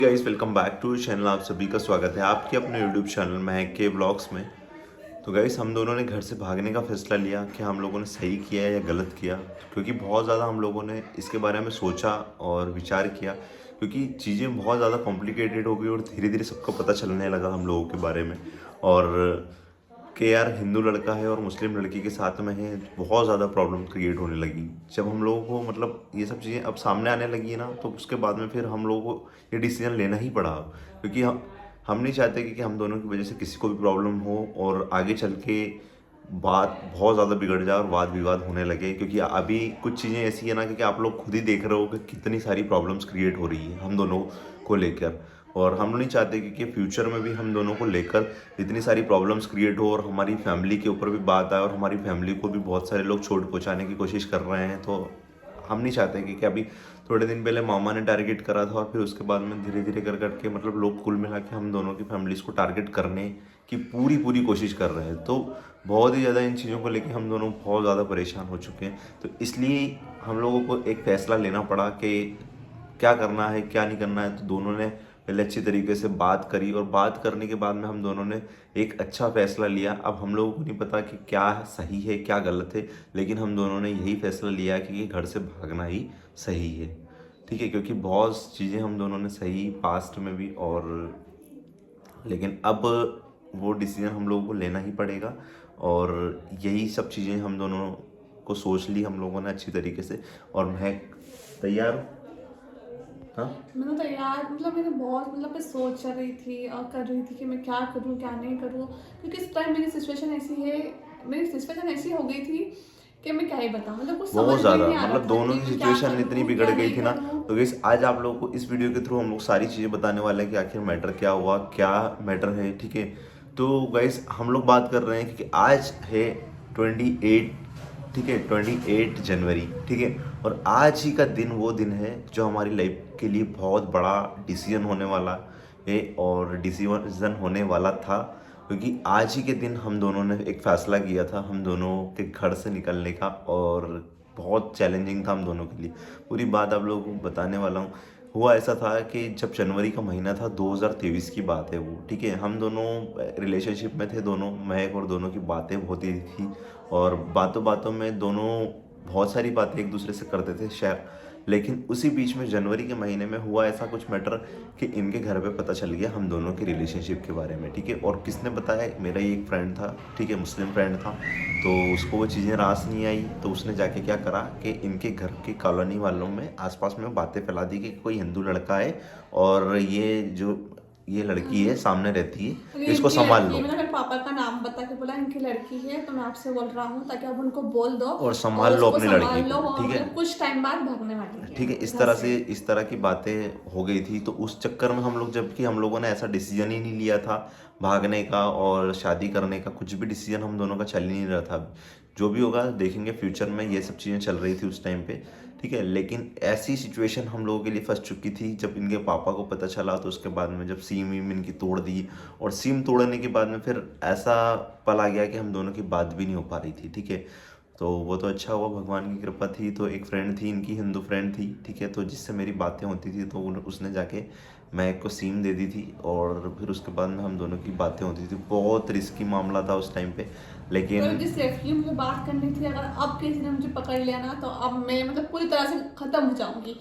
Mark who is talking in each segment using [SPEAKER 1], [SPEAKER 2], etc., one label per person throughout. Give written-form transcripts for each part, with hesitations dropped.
[SPEAKER 1] Guys welcome back to channel. आप सभी का स्वागत है आपके अपने यूट्यूब चैनल में के ब्लॉग्स में। तो गाइस हम दोनों ने घर से भागने का फैसला लिया कि हम लोगों ने सही किया या गलत किया, क्योंकि बहुत ज़्यादा हम लोगों ने इसके बारे में सोचा और विचार किया, क्योंकि चीज़ें बहुत ज़्यादा कॉम्प्लिकेटेड हो गई और धीरे धीरे सबको पता चलने लगा हम लोगों के बारे में। और कि यार हिंदू लड़का है और मुस्लिम लड़की के साथ में है, बहुत ज़्यादा प्रॉब्लम क्रिएट होने लगी। जब हम लोगों को मतलब ये सब चीज़ें अब सामने आने लगी है ना, तो उसके बाद में फिर हम लोगों को ये डिसीजन लेना ही पड़ा, क्योंकि हम नहीं चाहते कि हम दोनों की वजह से किसी को भी प्रॉब्लम हो और आगे चल के बात बहुत ज़्यादा बिगड़ जाए और वाद विवाद होने लगे। क्योंकि अभी कुछ चीज़ें ऐसी है ना कि आप लोग खुद ही देख रहे हो कि कितनी सारी प्रॉब्लम्स क्रिएट हो रही है हम दोनों को लेकर। और हम नहीं चाहते कि फ्यूचर में भी हम दोनों को लेकर इतनी सारी प्रॉब्लम्स क्रिएट हो और हमारी फैमिली के ऊपर भी बात आए और हमारी फैमिली को भी बहुत सारे लोग चोट पहुंचाने की कोशिश कर रहे हैं। तो हम नहीं चाहते कि अभी थोड़े दिन पहले मामा ने टारगेट करा था और फिर उसके बाद में धीरे धीरे कर करके मतलब लोग कुल मिला के हम दोनों की फैमिलीज़ को टारगेट करने की पूरी पूरी कोशिश कर रहे हैं। तो बहुत ही ज़्यादा इन चीज़ों को लेके हम दोनों बहुत ज़्यादा परेशान हो चुके हैं। तो इसलिए हम लोगों को एक फ़ैसला लेना पड़ा कि क्या करना है क्या नहीं करना है। तो दोनों ने पहले अच्छी तरीके से बात करी और बात करने के बाद में हम दोनों ने एक अच्छा फैसला लिया। अब हम लोगों को नहीं पता कि क्या सही है क्या गलत है, लेकिन हम दोनों ने यही फैसला लिया कि ये घर से भागना ही सही है। ठीक है, क्योंकि बहुत चीज़ें हम दोनों ने सही पास्ट में भी, और लेकिन अब वो डिसीजन हम लोगों को लेना ही पड़ेगा। और यही सब चीज़ें हम दोनों को सोच ली हम लोगों ने अच्छी तरीके से। और मैं तैयार हूँ। हाँ,
[SPEAKER 2] मैं तो तैयार मैंने बहुत मैं सोच रही थी और कर रही थी कि मैं क्या करूँ क्या नहीं करूँ, क्योंकि इस टाइम मेरी सिचुएशन ऐसी हो गई थी कि मैं क्या ही बताऊँ। कुछ समझ
[SPEAKER 1] बहुत
[SPEAKER 2] में ही
[SPEAKER 1] ज़्यादा
[SPEAKER 2] नहीं आ रहा
[SPEAKER 1] मतलब
[SPEAKER 2] था
[SPEAKER 1] दोनों
[SPEAKER 2] कि
[SPEAKER 1] की
[SPEAKER 2] मैं क्या
[SPEAKER 1] सिचुएशन इतनी
[SPEAKER 2] करूँ
[SPEAKER 1] बिगड़
[SPEAKER 2] क्या
[SPEAKER 1] गई
[SPEAKER 2] नहीं
[SPEAKER 1] थी ना।
[SPEAKER 2] करूँ।
[SPEAKER 1] तो गाइस आज आप लोगों को इस वीडियो के थ्रू हम लोग सारी चीज़ें बताने वाले हैं कि आखिर मैटर क्या हुआ क्या मैटर है। ठीक है, तो गाइस हम लोग बात कर रहे हैं कि आज है 28, ठीक है 28 जनवरी। ठीक है, और आज ही का दिन वो दिन है जो हमारी लाइफ के लिए बहुत बड़ा डिसीजन होने वाला है और डिसीजन होने वाला था। क्योंकि आज ही के दिन हम दोनों ने एक फ़ैसला किया था हम दोनों के घर से निकलने का, और बहुत चैलेंजिंग था हम दोनों के लिए। पूरी बात आप लोगों को बताने वाला हूँ। हुआ ऐसा था कि जब जनवरी का महीना था 2023 की बात है वो। ठीक है, हम दोनों रिलेशनशिप में थे दोनों, महक और दोनों की बातें होती थी और बातों बातों में दोनों बहुत सारी बातें एक दूसरे से करते थे शेयर। लेकिन उसी बीच में जनवरी के महीने में हुआ ऐसा कुछ मैटर कि इनके घर पे पता चल गया हम दोनों की रिलेशनशिप के बारे में। ठीक है, और किसने बताया, मेरा ही एक फ्रेंड था, ठीक है मुस्लिम फ्रेंड था। तो उसको वो चीज़ें रास नहीं आई, तो उसने जाके क्या करा कि इनके घर की कॉलोनी वालों में आसपास में बातें फैला दी कि कोई हिंदू लड़का है और ये लड़की है सामने रहती
[SPEAKER 2] अरे
[SPEAKER 1] है, इसको
[SPEAKER 2] इनकी
[SPEAKER 1] संभाल
[SPEAKER 2] लड़की है,
[SPEAKER 1] लो
[SPEAKER 2] मैंने मेरे पापा का नाम बता के बोला इनकी लड़की है, तो मैं आपसे बोल रहा हूँ ताकि आप उनको बोल दो
[SPEAKER 1] और
[SPEAKER 2] और
[SPEAKER 1] संभाल लो
[SPEAKER 2] उसको
[SPEAKER 1] अपनी लड़की
[SPEAKER 2] संभाल लो।
[SPEAKER 1] को।
[SPEAKER 2] और
[SPEAKER 1] ठीक है,
[SPEAKER 2] कुछ टाइम बाद भागने वाली है
[SPEAKER 1] ठीक है, इस
[SPEAKER 2] घर
[SPEAKER 1] तरह
[SPEAKER 2] से।
[SPEAKER 1] से इस तरह की बातें हो गई थी। तो उस चक्कर में हम लोग, जबकि हम लोगों ने ऐसा डिसीजन ही नहीं लिया था भागने का और शादी करने का, कुछ भी डिसीजन हम दोनों का चल ही नहीं रहा था। जो भी होगा देखेंगे फ्यूचर में, ये सब चीज़ें चल रही थी उस टाइम पे। ठीक है, लेकिन ऐसी सिचुएशन हम लोगों के लिए फंस चुकी थी जब इनके पापा को पता चला। तो उसके बाद में जब सीम वीम इनकी तोड़ दी, और सीम तोड़ने के बाद में फिर ऐसा पल आ गया कि हम दोनों की बात भी नहीं हो पा रही थी। ठीक है, तो वो तो अच्छा हुआ, भगवान की कृपा थी। तो एक फ्रेंड थी इनकी, हिंदू फ्रेंड थी, ठीक है, तो जिससे मेरी बातें होती थी, तो उसने जाके महक को सीम दे दी थी और फिर उसके बाद में हम दोनों की बातें होती थी। बहुत रिस्की मामला था उस टाइम पे, लेकिन
[SPEAKER 2] जिस सेफली मुझे बात करनी थी, अगर अब किसी ने मुझे पकड़ लिया ना तो अब मैं पूरी तरह से ख़त्म हो जाऊंगी।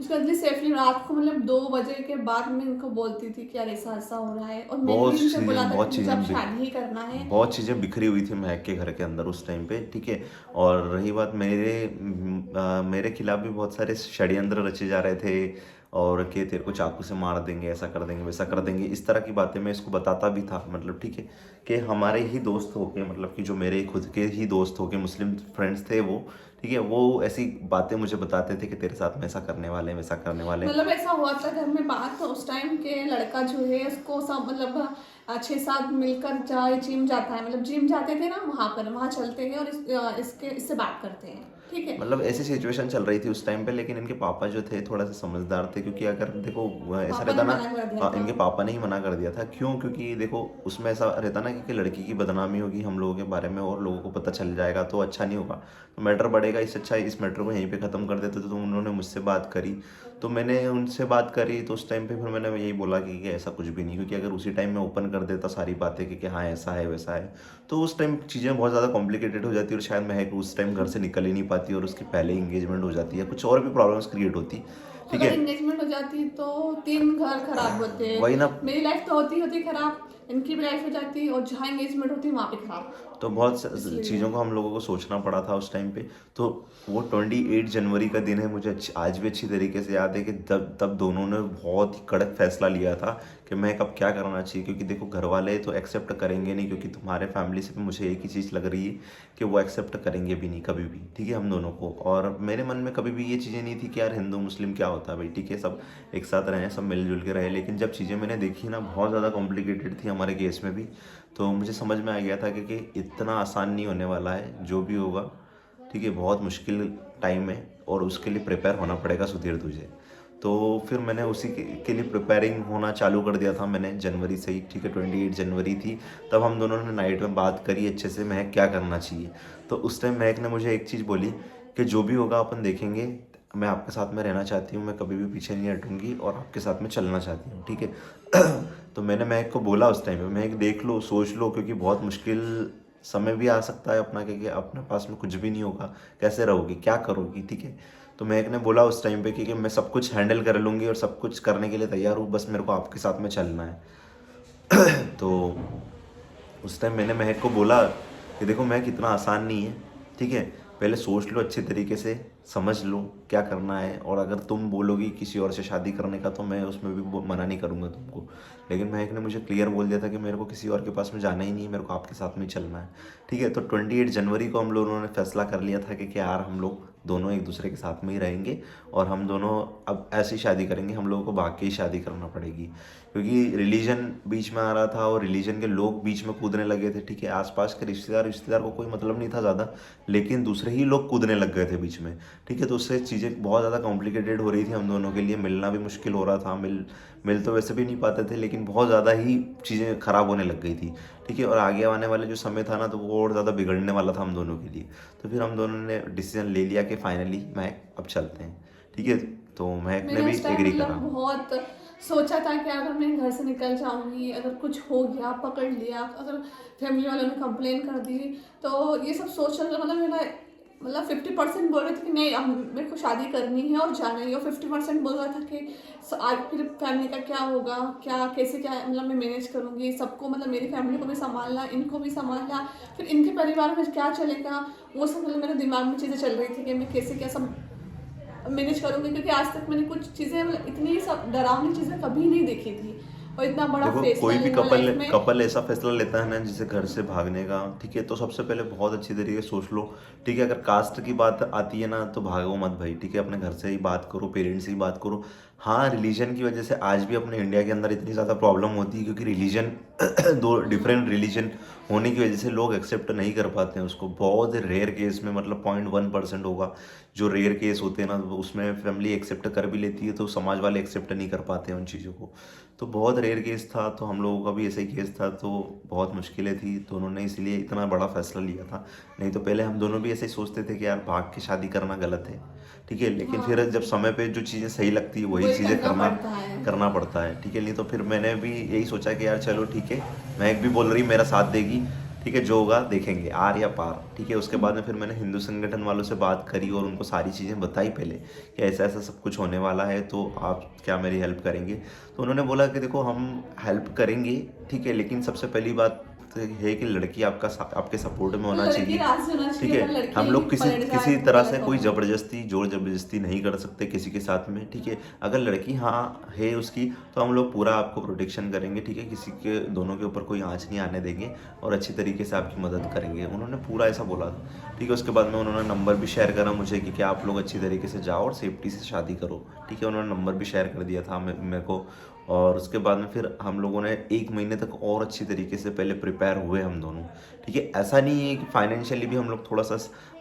[SPEAKER 2] उसके बाद सेफली रात को 2 बजे के बाद मैं इनको बोलती थी कि यार ऐसा ऐसा हो रहा है, और मैंने भी इनसे बोला था कि मुझे अब शादी ही करना है।
[SPEAKER 1] बहुत चीज़ें बिखरी हुई थी महक के घर के अंदर उस टाइम पे। ठीक है, और रही बात मेरे खिलाफ भी बहुत सारे षड्यंत्र रचे जा रहे थे, और कि तेरे को चाकू से मार देंगे, ऐसा कर देंगे वैसा कर देंगे, इस तरह की बातें मैं इसको बताता भी था। मतलब ठीक है, कि हमारे ही दोस्त होके, मतलब कि जो मेरे खुद के ही दोस्त होके मुस्लिम फ्रेंड्स थे वो, ठीक है, वो ऐसी बातें मुझे बताते थे कि तेरे साथ में ऐसा करने वाले हैं वैसा करने वाले हैं।
[SPEAKER 2] ऐसा हुआ था घर में बात, तो उस टाइम के लड़का जो है उसको सब 6 7 मिलकर जाए जिम जाता है, जिम जाते थे ना, वहाँ चलते हैं और इससे बात करते हैं। ठीक है।
[SPEAKER 1] मतलब ऐसी सिचुएशन चल रही थी उस टाइम पे, लेकिन इनके पापा जो थे थोड़ा सा समझदार थे, क्योंकि अगर देखो ऐसा
[SPEAKER 2] पापा ने
[SPEAKER 1] रहता ना,
[SPEAKER 2] मना कर दिया
[SPEAKER 1] हाँ,
[SPEAKER 2] था।
[SPEAKER 1] इनके पापा ने ही मना कर दिया था। क्यों? क्योंकि देखो उसमें ऐसा रहता ना कि लड़की की बदनामी होगी हम लोगों के बारे में और लोगों को पता चल जाएगा तो अच्छा नहीं होगा, तो मैटर बढ़ेगा। इससे अच्छा इस मैटर को यहीं पे ख़त्म कर देते। तो उन्होंने मुझसे बात करी, तो मैंने उनसे बात करी, तो उस टाइम पे फिर मैंने यही बोला कि ऐसा कुछ भी नहीं, क्योंकि अगर उसी टाइम में ओपन कर देता सारी बातें कि हाँ ऐसा है वैसा है, तो उस टाइम चीज़ें बहुत ज़्यादा कॉम्प्लिकेटेड हो जाती और शायद महक उस टाइम घर से निकल ही नहीं पाती और उसकी पहले इंगेजमेंट हो जाती है, कुछ और भी प्रॉब्लम्स क्रिएट होती। ठीक
[SPEAKER 2] अगर
[SPEAKER 1] है,
[SPEAKER 2] एंगेजमेंट हो जाती तो 3 घर खराब होते।
[SPEAKER 1] वही ना।
[SPEAKER 2] मेरी लाइफ तो होती होती खराब, इनकी भी लाइफ हो जाती और जहाँ एंगेजमेंट होती वहाँ पे खराब।
[SPEAKER 1] तो बहुत
[SPEAKER 2] इसलिए
[SPEAKER 1] चीज़ों को हम लोगों को सोचना पड़ा था उस टाइम पे। तो वो 28 जनवरी का दिन है, मुझे आज भी अच्छी तरीके से याद है कि तब तब दोनों ने बहुत ही कड़क फैसला लिया था कि मैं कब क्या करना चाहिए। क्योंकि देखो घर वाले तो एक्सेप्ट करेंगे नहीं, क्योंकि तुम्हारे फैमिली से भी मुझे एक ही चीज़ लग रही है कि वो एक्सेप्ट करेंगे भी नहीं कभी भी, ठीक है, हम दोनों को। और मेरे मन में कभी भी ये चीज़ें नहीं थी कि यार हिंदू मुस्लिम क्या होता है भाई, ठीक है, सब एक साथ रहें, सब मिलजुल के रहे। लेकिन जब चीज़ें मैंने देखी ना, बहुत ज़्यादा कॉम्प्लिकेटेड थी हमारे केस में भी, तो मुझे समझ में आ गया था कि इतना आसान नहीं होने वाला है जो भी होगा, ठीक है, बहुत मुश्किल टाइम है और उसके लिए प्रिपेयर होना पड़ेगा सुधीर तुझे। तो फिर मैंने उसी के लिए प्रिपेयरिंग होना चालू कर दिया था मैंने जनवरी से ही, ठीक है, 28 जनवरी थी तब हम दोनों ने नाइट में बात करी अच्छे से महक क्या करना चाहिए। तो उस टाइम महक ने मुझे एक चीज़ बोली कि जो भी होगा अपन देखेंगे, मैं आपके साथ में रहना चाहती हूँ, मैं कभी भी पीछे नहीं हटूंगी और आपके साथ में चलना चाहती हूँ, ठीक है। तो मैंने महक को बोला उस टाइम पे, महक देख लो, सोच लो, क्योंकि बहुत मुश्किल समय भी आ सकता है अपना, क्योंकि अपने पास में कुछ भी नहीं होगा, कैसे रहोगी, क्या करोगी, ठीक है। तो महक ने बोला उस टाइम पे कि मैं सब कुछ हैंडल कर लूँगी और सब कुछ करने के लिए तैयार हूँ, बस मेरे को आपके साथ में चलना है। तो उस टाइम मैंने महक को बोला कि देखो महक इतना आसान नहीं है, ठीक है, पहले सोच लो अच्छे तरीके से, समझ लो क्या करना है, और अगर तुम बोलोगी किसी और से शादी करने का तो मैं उसमें भी मना नहीं करूँगा तुमको। लेकिन महक ने मुझे क्लियर बोल दिया था कि मेरे को किसी और के पास में जाना ही नहीं है, मेरे को आपके साथ में ही चलना है, ठीक है। तो 28 जनवरी को हम लोगों ने फैसला कर लिया था कि यार हम लोग दोनों एक दूसरे के साथ में ही रहेंगे और हम दोनों अब ऐसी शादी करेंगे, हम लोगों को भाग के ही शादी करना पड़ेगी, क्योंकि रिलीजन बीच में आ रहा था और रिलीजन के लोग बीच में कूदने लगे थे, ठीक है। आसपास के रिश्तेदार को कोई मतलब नहीं था ज़्यादा, लेकिन दूसरे ही लोग कूदने लग गए थे बीच में, ठीक है। तो उससे चीज़ें बहुत ज़्यादा कॉम्प्लिकेटेड हो रही थी हम दोनों के लिए, मिलना भी मुश्किल हो रहा था, मिल तो वैसे भी नहीं पाते थे, लेकिन बहुत ज़्यादा ही चीज़ें ख़राब होने लग गई थी, ठीक है। और आगे आने वाले जो समय था ना, तो वो और ज़्यादा बिगड़ने वाला था हम दोनों के लिए। तो फिर हम दोनों ने डिसीजन ले लिया कि फाइनली महक अब चलते हैं, ठीक है। तो महक ने
[SPEAKER 2] मैंने
[SPEAKER 1] भी
[SPEAKER 2] उस टाइम
[SPEAKER 1] एग्री
[SPEAKER 2] मतलब
[SPEAKER 1] करा।
[SPEAKER 2] बहुत सोचा था कि अगर मैं घर से निकल जाऊंगी, अगर कुछ हो गया, पकड़ लिया, अगर फैमिली वालों ने कंप्लेन कर दी, तो ये सब सोच कर मतलब मेरा मतलब 50% बोल रहे थे कि नहीं अब मेरे को शादी करनी है और जाना ही, और 50% बोल रहा था कि आज फिर फैमिली का क्या होगा, क्या कैसे क्या मतलब मैं मैनेज करूँगी सबको, मतलब मेरी फैमिली को भी संभालना, इनको भी संभालना, फिर इनके परिवार में क्या चलेगा, वो सब मतलब मेरे दिमाग में चीज़ें चल रही थी कि मैं कैसे क्या सब मैनेज करूँगी, क्योंकि आज तक मैंने कुछ चीज़ें मतलब इतनी सब डरावनी चीज़ें कभी नहीं देखी थी और इतना बड़ा
[SPEAKER 1] देखो
[SPEAKER 2] फैसला
[SPEAKER 1] कोई भी
[SPEAKER 2] लेना लाइफ में।
[SPEAKER 1] कपल ऐसा फैसला लेता है ना जिसे घर से भागने का, ठीक है, तो सबसे पहले बहुत अच्छी तरीके से सोच लो, ठीक है। अगर कास्ट की बात आती है ना तो भागो मत भाई, ठीक है, अपने घर से ही बात करो, पेरेंट्स से ही बात करो। हाँ, रिलीजन की वजह से आज भी अपने इंडिया के अंदर इतनी ज़्यादा प्रॉब्लम होती है, क्योंकि रिलीजन दो डिफरेंट रिलीजन होने की वजह से लोग एक्सेप्ट नहीं कर पाते हैं उसको। बहुत रेयर केस में, मतलब 0.1% होगा जो रेयर केस होते हैं ना, तो उसमें फैमिली एक्सेप्ट कर भी लेती है, तो समाज वाले एक्सेप्ट नहीं कर पाते हैं उन चीज़ों को। तो बहुत रेयर केस था, तो हम लोगों का भी ऐसा ही केस था, तो बहुत मुश्किलें थी, तो उन्होंने इसलिए इतना बड़ा फैसला लिया था। नहीं तो पहले हम दोनों भी ऐसे ही सोचते थे कि यार भाग के शादी करना गलत है, ठीक है, लेकिन फिर जब समय पे जो चीज़ें सही लगती है वही
[SPEAKER 2] वही
[SPEAKER 1] चीज़ें
[SPEAKER 2] करना पड़ता है।
[SPEAKER 1] करना पड़ता है, ठीक है। नहीं तो फिर मैंने भी यही सोचा कि यार चलो ठीक है, महक भी बोल रही मेरा साथ देगी, ठीक है, जो होगा देखेंगे आर या पार, ठीक है। उसके बाद में फिर मैंने हिंदू संगठन वालों से बात करी और उनको सारी चीज़ें बताई पहले कि ऐसा ऐसा सब कुछ होने वाला है, तो आप क्या मेरी हेल्प करेंगे। तो उन्होंने बोला कि देखो हम हेल्प करेंगे, ठीक है, लेकिन सबसे पहली बात है कि लड़की आपके सपोर्ट में होना
[SPEAKER 2] लड़की
[SPEAKER 1] चाहिए,
[SPEAKER 2] राजी होना
[SPEAKER 1] ठीक
[SPEAKER 2] चाहिए,
[SPEAKER 1] है।
[SPEAKER 2] अगर लड़की
[SPEAKER 1] हम लोग किसी
[SPEAKER 2] पलट जाए
[SPEAKER 1] किसी
[SPEAKER 2] तो
[SPEAKER 1] तरह
[SPEAKER 2] गलत
[SPEAKER 1] से कोई
[SPEAKER 2] होगा।
[SPEAKER 1] जोर जबरदस्ती नहीं कर सकते किसी के साथ में, ठीक है। अगर लड़की हाँ है उसकी, तो हम लोग पूरा आपको प्रोटेक्शन करेंगे, ठीक है, किसी के दोनों के ऊपर कोई आँच नहीं आने देंगे और अच्छी तरीके से आपकी मदद करेंगे। उन्होंने पूरा ऐसा बोला था, ठीक है। उसके बाद में उन्होंने नंबर भी शेयर करा मुझे कि क्या आप लोग अच्छी तरीके से जाओ और सेफ्टी से शादी करो, ठीक है। उन्होंने नंबर भी शेयर कर दिया था मेरे को। और उसके बाद में फिर हम लोगों ने 1 महीने तक और अच्छी तरीके से पहले प्रिपेयर हुए हम दोनों, ठीक है। ऐसा नहीं है कि फाइनेंशियली भी हम लोग थोड़ा सा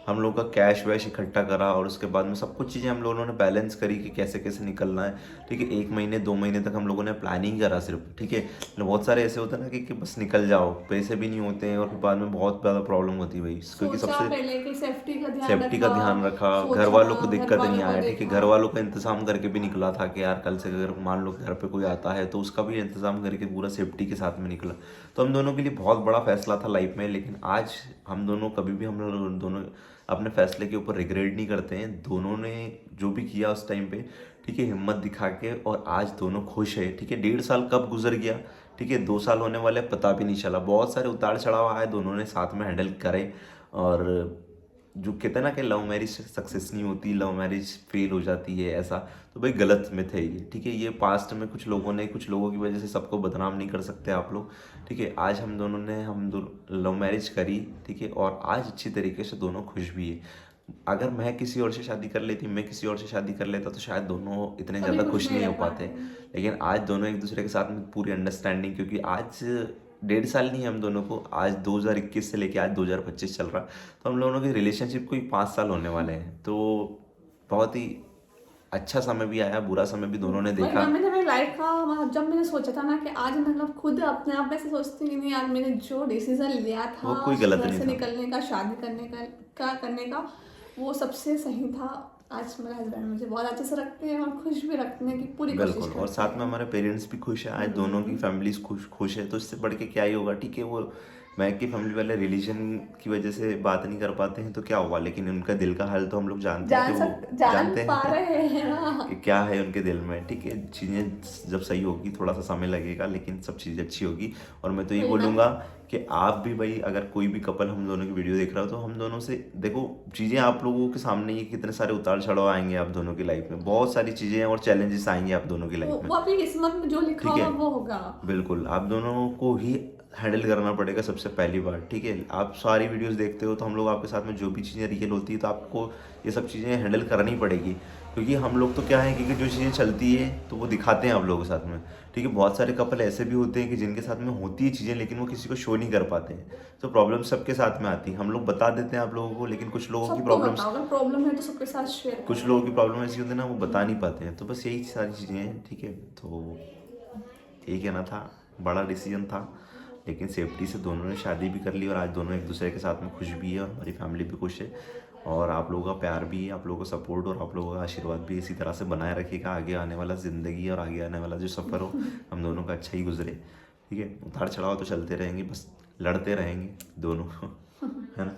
[SPEAKER 1] हम लोग का कैश वैश इकट्ठा करा और उसके बाद में सब कुछ चीज़ें हम लोगों ने बैलेंस करी कि कैसे कैसे निकलना है। ठीक है, 1 महीने 2 महीने तक हम लोगों ने प्लानिंग करा सिर्फ। ठीक है, बहुत सारे ऐसे होते हैं ना कि बस निकल जाओ, पैसे भी नहीं होते हैं और फिर बाद में बहुत ज़्यादा प्रॉब्लम होती है भाई, क्योंकि
[SPEAKER 2] सोचा
[SPEAKER 1] सबसे
[SPEAKER 2] पहले कि
[SPEAKER 1] सेफ्टी का ध्यान रखा, घर
[SPEAKER 2] सोचा,
[SPEAKER 1] वालों को
[SPEAKER 2] घर
[SPEAKER 1] दिक्कत नहीं
[SPEAKER 2] वालों को
[SPEAKER 1] आया। ठीक है,
[SPEAKER 2] देखा।
[SPEAKER 1] घर वालों का इंतजाम करके भी निकला था कि यार कल से अगर मान लो घर पे कोई आता है तो उसका भी इंतजाम करके पूरा सेफ्टी के साथ में निकला। तो हम दोनों के लिए बहुत बड़ा फैसला था लाइफ में, लेकिन आज हम दोनों कभी भी हम लोग दोनों अपने फैसले के ऊपर रिग्रेट नहीं करते हैं। दोनों ने जो भी किया उस टाइम पे, ठीक है, हिम्मत दिखा के, और आज दोनों खुश है। ठीक है, 1.5 साल कब गुजर गया, ठीक है, 2 साल होने वाले पता भी नहीं चला। बहुत सारे उतार चढ़ाव आए, दोनों ने साथ में हैंडल करे। और जो कहते हैं ना कि लव मैरिज सक्सेस नहीं होती, लव मैरिज फेल हो जाती है, ऐसा तो भाई गलत मिथ है ये। ठीक है, ये पास्ट में कुछ लोगों की वजह से सबको बदनाम नहीं कर सकते आप लोग। ठीक है, आज हम दोनों ने लव मैरिज करी। ठीक है, और आज अच्छी तरीके से दोनों खुश भी है। अगर मैं किसी और से शादी कर लेती, मैं किसी और से शादी कर लेता, तो शायद दोनों इतने
[SPEAKER 2] कभी
[SPEAKER 1] ज़्यादा खुश नहीं
[SPEAKER 2] रह
[SPEAKER 1] हो पाते। लेकिन आज दोनों एक दूसरे के साथ में पूरी अंडरस्टैंडिंग, क्योंकि आज 1.5 साल नहीं है हम दोनों को, आज 2021 से लेके आज 2025 चल रहा, तो हम लोगों की रिलेशनशिप को ही 5 साल होने वाले हैं। तो बहुत ही अच्छा समय भी आया, बुरा समय भी दोनों ने देखा।
[SPEAKER 2] मैंने मेरी लाइफ का मतलब जब मैंने सोचा था ना कि आज मतलब खुद अपने आप में से सोचती हूँ नहीं यार, मैंने जो डिसीजन लिया था
[SPEAKER 1] वो कोई गलत
[SPEAKER 2] घर
[SPEAKER 1] नहीं
[SPEAKER 2] से
[SPEAKER 1] था।
[SPEAKER 2] निकलने का, शादी करने का वो सबसे सही था। आज मेरा हस्बैंड मुझे बहुत अच्छे से रखते हैं और खुश भी रखने की पूरी कोशिश
[SPEAKER 1] बिल्कुल, और
[SPEAKER 2] करते
[SPEAKER 1] साथ
[SPEAKER 2] हैं।
[SPEAKER 1] में हमारे पेरेंट्स भी खुश हैं, आज दोनों की फैमिलीज खुश है, तो इससे बढ़ के क्या ही होगा। ठीक है, वो मैं की फैमिली वाले रिलीजन की वजह से बात नहीं कर पाते हैं तो क्या हुआ, लेकिन उनका दिल का हाल तो हम लोग जानते हैं कि वो
[SPEAKER 2] जान
[SPEAKER 1] जानते
[SPEAKER 2] पा
[SPEAKER 1] हैं
[SPEAKER 2] रहे हैं ना।
[SPEAKER 1] कि क्या है उनके दिल में। ठीक है, चीज़ें जब सही होगी थोड़ा सा समय लगेगा, लेकिन सब चीज़ें अच्छी होगी। और मैं तो ये
[SPEAKER 2] वही ना।
[SPEAKER 1] बोलूँगा कि आप भी भाई, अगर कोई भी कपल हम दोनों की वीडियो देख रहा हो तो हम दोनों से देखो, चीज़ें आप लोगों के सामने ये कितने सारे उतार चढ़ाव आएंगे आप दोनों की लाइफ में, बहुत सारी चीज़ें और चैलेंजेस आएंगे आप दोनों की लाइफ में।
[SPEAKER 2] वो अपनी किस्मत में जो लिखा
[SPEAKER 1] ठीक है,
[SPEAKER 2] होगा वो होगा।
[SPEAKER 1] बिल्कुल, आप दोनों को ही हैंडल करना पड़ेगा सबसे पहली बार। ठीक है, आप सारी वीडियोस देखते हो तो हम लोग आपके साथ में जो भी चीज़ें रियल होती है तो आपको ये सब चीज़ें हैंडल करनी पड़ेगी, क्योंकि हम लोग तो क्या है कि जो चीज़ें चलती है तो वो दिखाते हैं आप लोगों के साथ में। ठीक है, बहुत सारे कपल ऐसे भी होते हैं कि जिनके साथ में होती है चीज़ें लेकिन वो किसी को शो नहीं कर पाते हैं, तो प्रॉब्लम सबके साथ में आती है। हम लोग बता देते हैं आप लोगों को, लेकिन कुछ लोगों की
[SPEAKER 2] सबको
[SPEAKER 1] प्रॉब्लम्स,
[SPEAKER 2] बताओ, अगर प्रॉब्लम है तो सबके साथ शेयर
[SPEAKER 1] कुछ लोगों की प्रॉब्लम ऐसी होती है ना, वो बता नहीं पाते हैं। तो बस यही सारी चीज़ें हैं। ठीक है, तो यही कहना था, बड़ा डिसीजन था, लेकिन सेफ्टी से दोनों ने शादी भी कर ली और आज दोनों एक दूसरे के साथ में खुश भी है और हमारी फैमिली भी खुश है। और आप लोगों का प्यार भी है, आप लोगों का सपोर्ट और आप लोगों का आशीर्वाद भी इसी तरह से बनाए रखिएगा। आगे आने वाला ज़िंदगी और आगे आने वाला जो सफ़र हो हम दोनों का अच्छा ही गुजरे। ठीक है, उतार चढ़ाव तो चलते रहेंगे, बस लड़ते रहेंगे दोनों है ना।